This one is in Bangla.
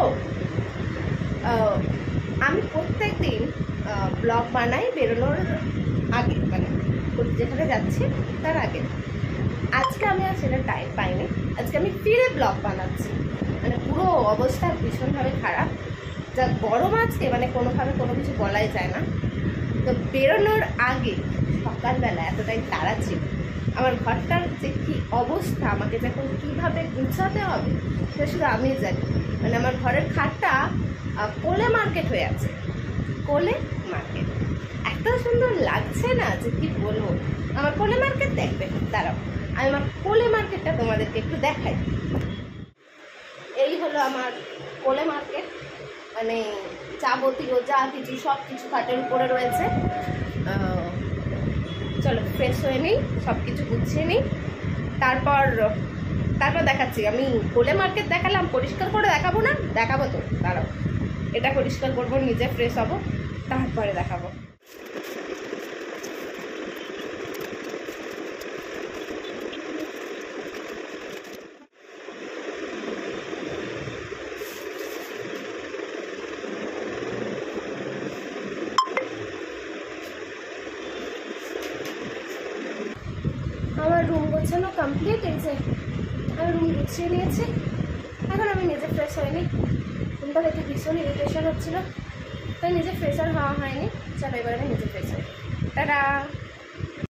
তো আমি প্রত্যেক দিন ব্লগ বানাই বেরোনোর আগে, মানে যেখানে যাচ্ছি তার আগে। আজকে আমি আর সেটা টাইম পাইনি, আজকে আমি ফিরে ব্লগ বানাচ্ছি। মানে পুরো অবস্থা ভীষণভাবে খারাপ, যা গরম আজকে, মানে কোনোভাবে কোনো কিছু বলাই যায় না। তো বেরোনোর আগে সকালবেলা এতটাই তাড়া ছিল, আমার ঘরটার যে কী অবস্থা, আমাকে যখন কীভাবে গুছাতে হবে সেটা শুধু আমি জানি। মানে আমার ঘরের খাটটা কোলে মার্কেট হয়ে আছে, কোলে মার্কেট। এত সুন্দর লাগছে না যে কি বলবো। আমার কোলে মার্কেট দেখবে, দাঁড়াও আমি আমার কোলে মার্কেটটা তোমাদেরকে একটু দেখাই। এই হলো আমার কোলে মার্কেট, মানে যাবতীয় যা কিছু সব কিছু খাটের উপরে রয়েছে। চলো ফ্রেশ হয়ে নিই, সব কিছু গুছিয়ে নিই, তারপর দেখাচ্ছি। আমি কোলে মার্কেট দেখালাম, পরিষ্কার করে দেখাবো না? দেখাবো তো, দাঁড়াও এটা পরিষ্কার করবো, নিজে ফ্রেশ হবো, তারপরে দেখাবো। আমার রুম গোছানো কমপ্লিট, এই যে আমি রুম গুছিয়ে নিয়েছি। এখন আমি নিজে ফ্রেশ হয়নি, রুমটা দেখে ভীষণ ইরিটেশন হচ্ছিলো, তাই নিজে ফ্রেশ আর হওয়া হয়নি। চলো এবার আমি নিজে ফ্রেশ হই, টাটা।